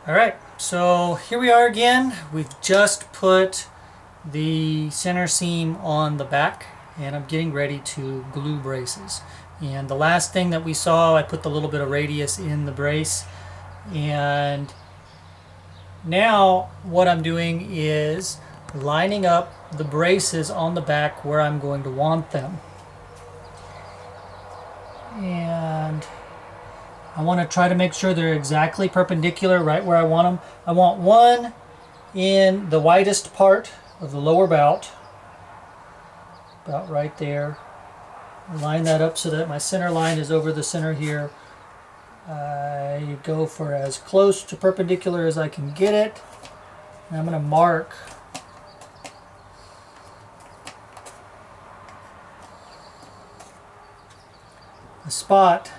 Alright, so here we are again. We've just put the center seam on the back and I'm getting ready to glue braces. And the last thing that we saw, I put the little bit of radius in the brace, and now what I'm doing is lining up the braces on the back where I'm going to want them. And I want to try to make sure they're exactly perpendicular right where I want them. I want one in the widest part of the lower bout, about right there. Line that up so that my center line is over the center here. I go for as close to perpendicular as I can get it. And I'm going to mark a spot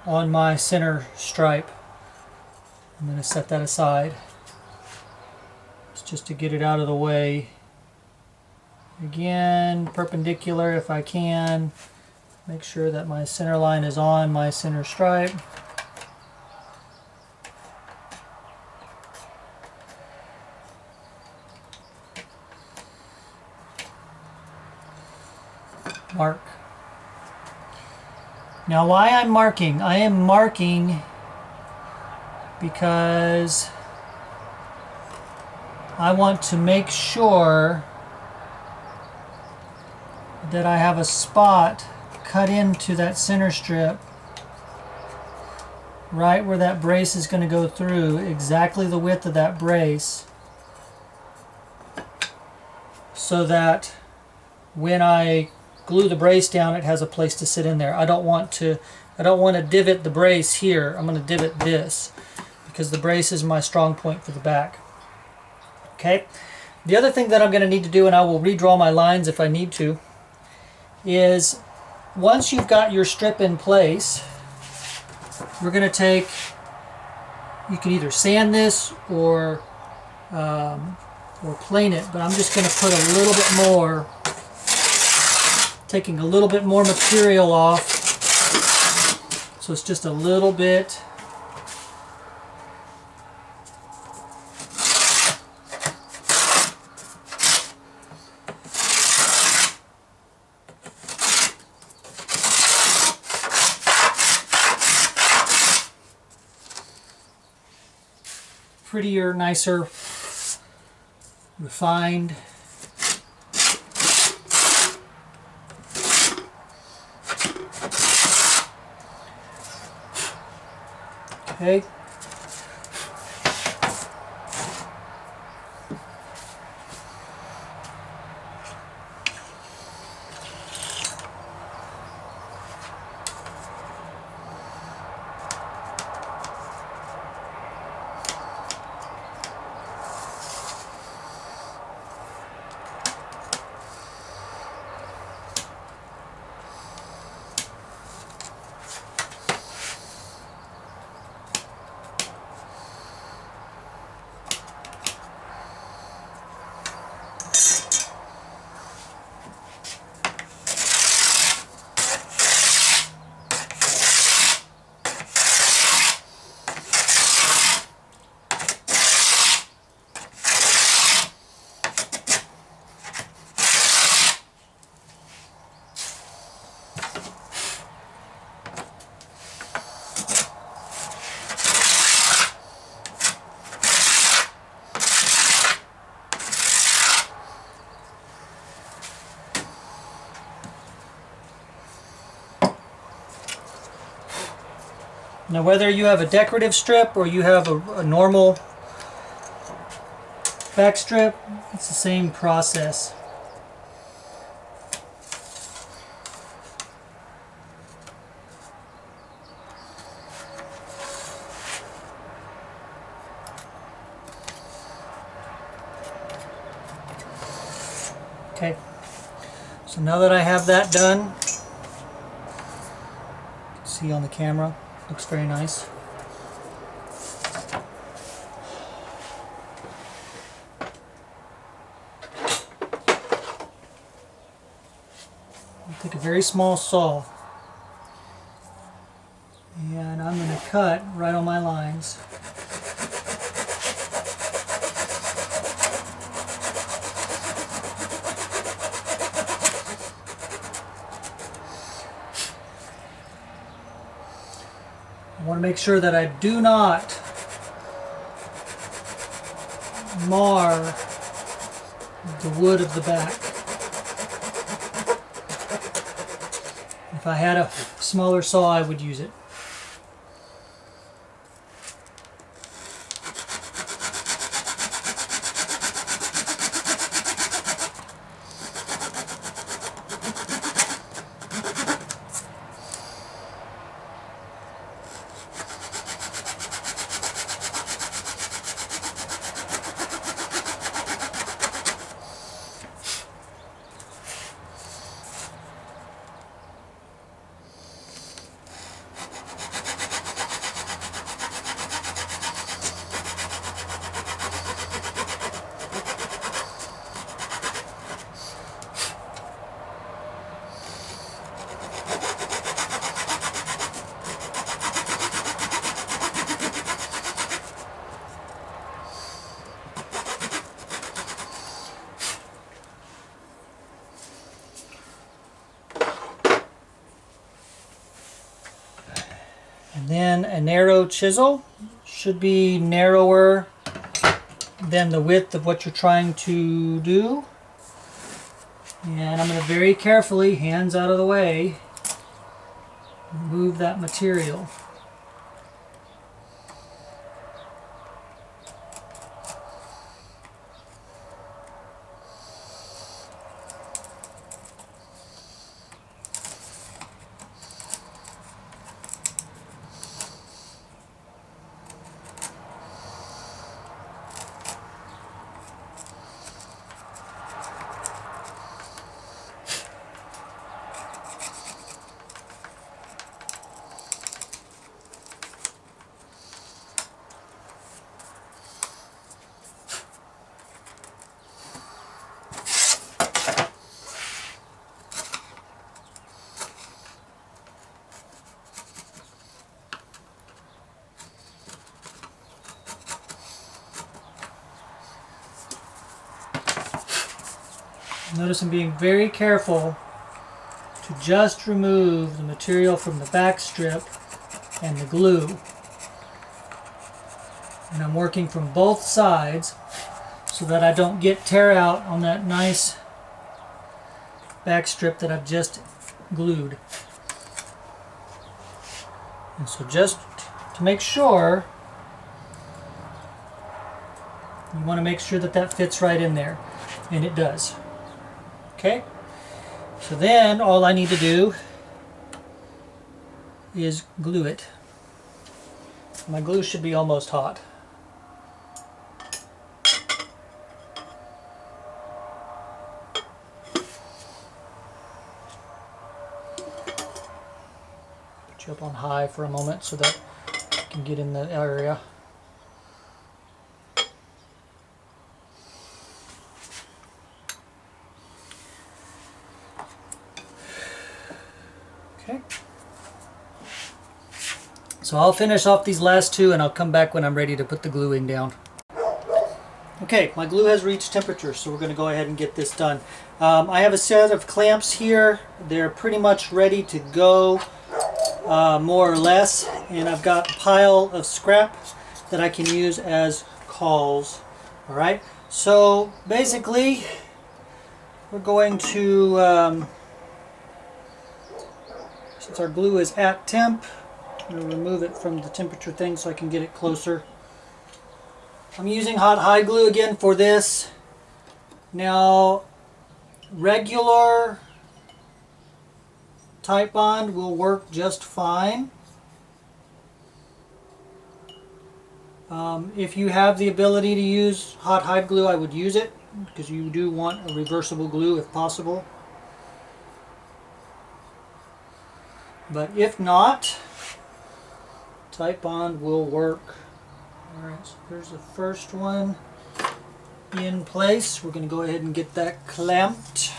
on my center stripe. I'm going to set that aside. It's just to get it out of the way. Again, perpendicular if I can. Make sure that my center line is on my center stripe. Mark. Now why I'm marking? I am marking because I want to make sure that I have a spot cut into that center strip right where that brace is going to go through, exactly the width of that brace, so that when I glue the brace down it has a place to sit in there. I don't want to divot the brace here. I'm going to divot this because the brace is my strong point for the back. Okay. The other thing that I'm going to need to do, and I will redraw my lines if I need to, is once you've got your strip in place, we're going to take, you can either sand this or plane it, but I'm just going to put a little bit more, taking a little bit more material off, so it's just a little bit. Prettier, nicer, refined. Okay. Now whether you have a decorative strip or you have a normal back strip, it's the same process. Okay, so now that I have that done, see on the camera, looks very nice. I'll take a very small saw and I'm going to cut right on my lines. want to make sure that I do not mar the wood of the back. If I had a smaller saw, I would use it. And then a narrow chisel should be narrower than the width of what you're trying to do. And I'm going to very carefully, hands out of the way, remove that material. Notice I'm being very careful to just remove the material from the back strip and the glue. And I'm working from both sides so that I don't get tear out on that nice back strip that I've just glued. And so just to make sure, you want to make sure that that fits right in there, and it does. Okay, so then all I need to do is glue it. My glue should be almost hot. Put you up on high for a moment so that you can get in the area. Okay. So I'll finish off these last two and I'll come back when I'm ready to put the gluing down. Okay, my glue has reached temperature, so we're going to go ahead and get this done. I have a set of clamps here. They're pretty much ready to go, more or less, and I've got a pile of scrap that I can use as cauls. Alright, so basically we're going to, since our glue is at temp, I'm going to remove it from the temperature thing so I can get it closer. I'm using hot hide glue again for this. Now, regular Titebond will work just fine. If you have the ability to use hot hide glue, I would use it, because you do want a reversible glue if possible. But if not, Titebond will work. Alright, so there's the first one in place. We're going to go ahead and get that clamped.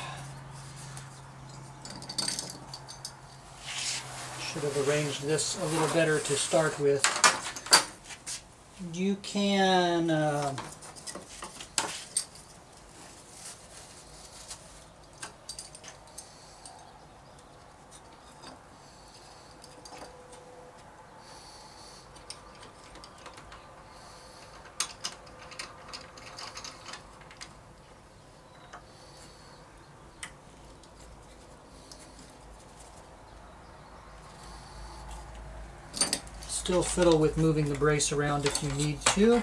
Should have arranged this a little better to start with. You can still fiddle with moving the brace around if you need to.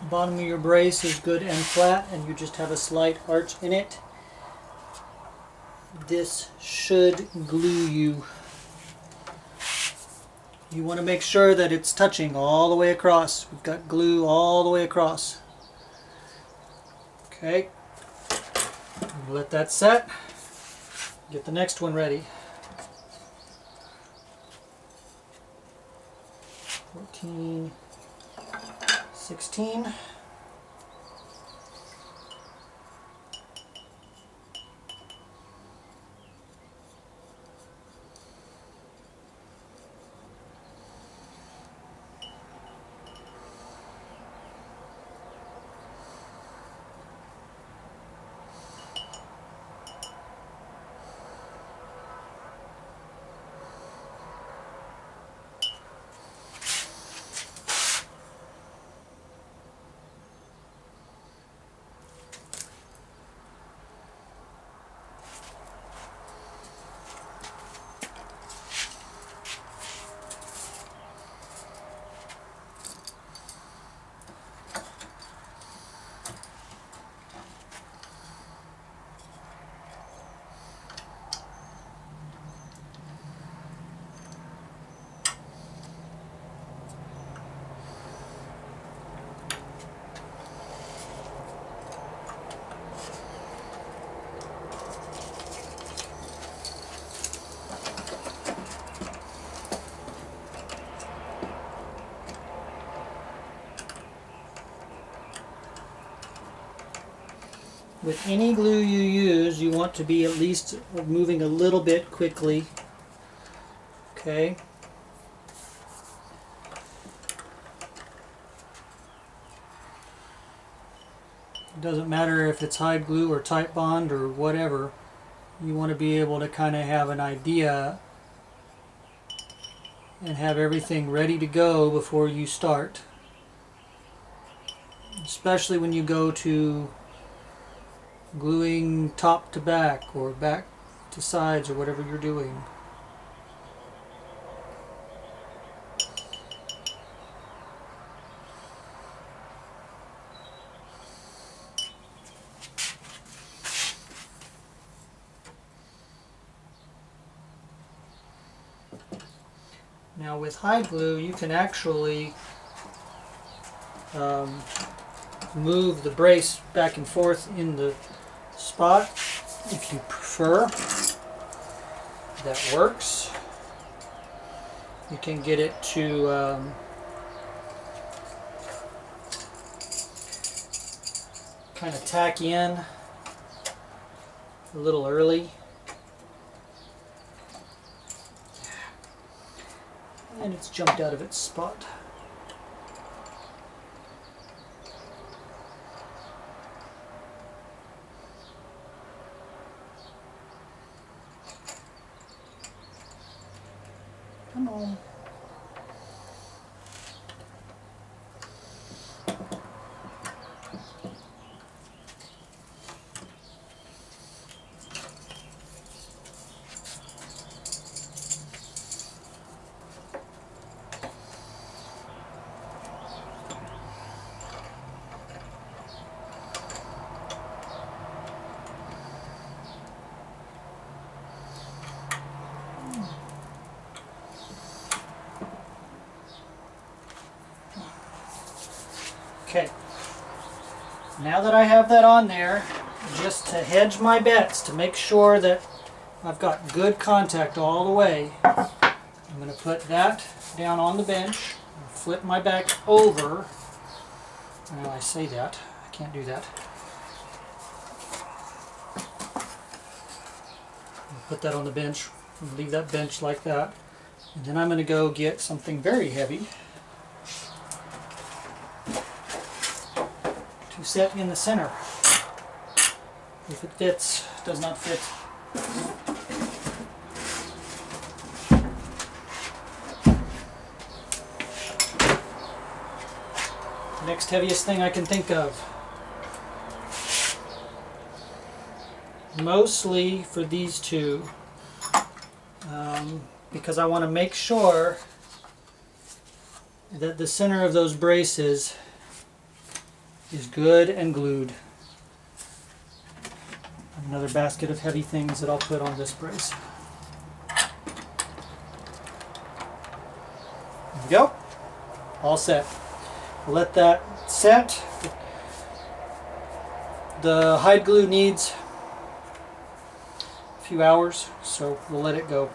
The bottom of your brace is good and flat, and you just have a slight arch in it. This should glue you. You want to make sure that it's touching all the way across. We've got glue all the way across. Okay, let that set. Get the next one ready. 14, 16. With any glue you use, you want to be at least moving a little bit quickly. Okay. It doesn't matter if it's hide glue or Titebond or whatever. You want to be able to kind of have an idea and have everything ready to go before you start. Especially when you go to gluing top to back or back to sides or whatever you're doing. Now with hide glue you can actually move the brace back and forth in the spot if you prefer. That works. You can get it to kind of tack in a little early. And it's jumped out of its spot. Come on. Okay, now that I have that on there, just to hedge my bets, to make sure that I've got good contact all the way, I'm going to put that down on the bench, flip my back over. Well, I say that, I can't do that. Put that on the bench, and leave that bench like that, and then I'm going to go get something very heavy to set in the center. If it fits, does not fit. Next heaviest thing I can think of. Mostly for these two, because I want to make sure that the center of those braces is good and glued. Another basket of heavy things that I'll put on this brace. There we go. All set. We'll let that set. The hide glue needs a few hours, so we'll let it go.